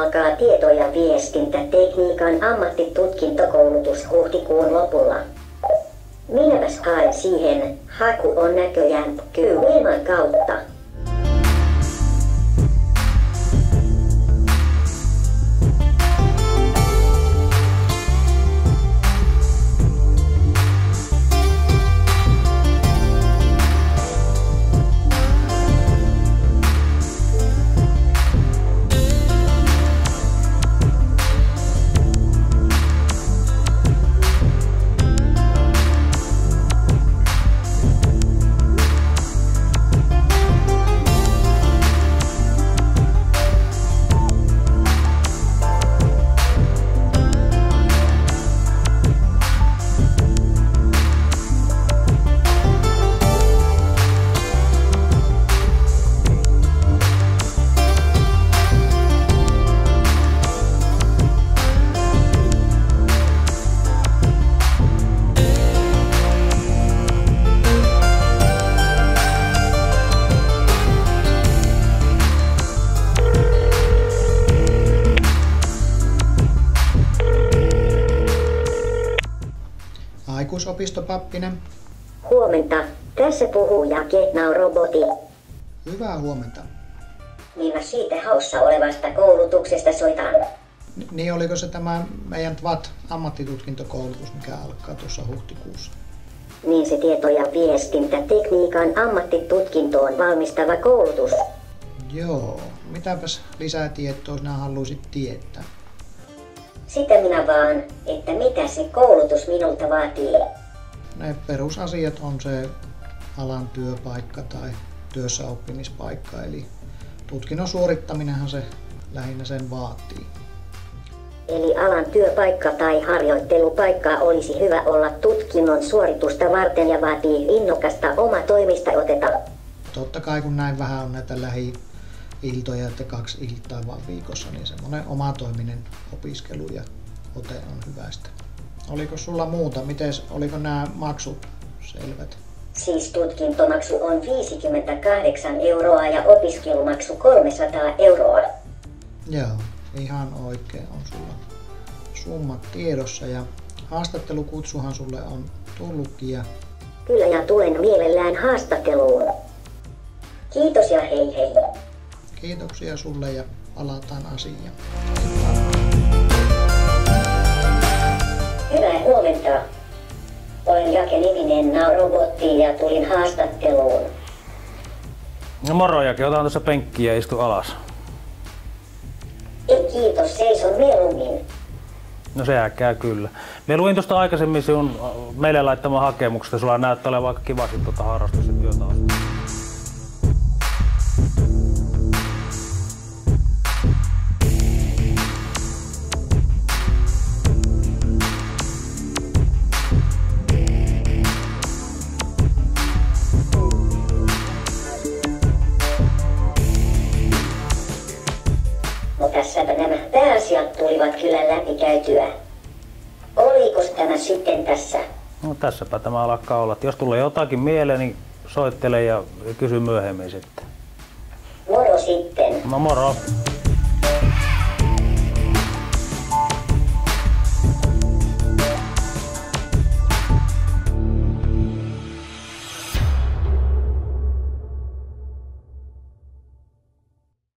alkaa tieto- ja viestintätekniikan ammattitutkintokoulutus huhtikuun lopulla. Minäpäs haen siihen, haku on näköjään Kylman kautta. Aikuisopisto Pappinen. Huomenta. Tässä puhuu Jake Nauroboti. Hyvää huomenta. Niin mä siitä haussa olevasta koulutuksesta soitan. Niin oliko se tämä meidän TVAT-ammattitutkintokoulutus, mikä alkaa tuossa huhtikuussa? Niin se tieto- ja viestintätekniikan ammattitutkintoon valmistava koulutus. Joo. Mitäpäs lisää tietoa sinä haluaisit tietää? Sitä minä vaan, että mitä se koulutus minulta vaatii. Ne perusasiat on se alan työpaikka tai työssäoppimispaikka, eli tutkinnon suorittaminenhan se lähinnä sen vaatii. Eli alan työpaikka tai harjoittelupaikka olisi hyvä olla tutkinnon suoritusta varten ja vaatii innokasta omatoimista otetta. Totta kai kun näin vähän on näitä lähi-iltoja, että 2 iltaa vaan viikossa, niin semmoinen omatoiminen opiskelu ja ote on hyvästä. Oliko sulla muuta? Oliko nämä maksut selvät? Siis tutkintomaksu on 58 € ja opiskelumaksu 300 €. Joo, ihan oikein on sulla summat tiedossa ja haastattelukutsuhan sulle on tullutkin. Ja Kyllä ja tulen mielellään haastatteluun. Kiitos ja hei hei. kiitoksia sulle ja palataan asiaan. Hyvää huomenta. Olen Jake-niminen Naurobotti ja tulin haastatteluun. No moro Jake, otan tuossa penkkiä ja istu alas. Ei kiitos, seison mieluummin. No sehän käy kyllä. Me luin tuosta aikaisemmin sinun meille laittamaan hakemuksesta. Sulla näyttää olevan aika kivasti harrastus- ja työtä. No tässäpä nämä pääasiat tulivat kyllä läpikäytyä. Olikos tämä sitten tässä? No tässäpä tämä alkaa olla. Jos tulee jotakin mieleen, niin soittele ja kysy myöhemmin sitten. Moro sitten. No moro.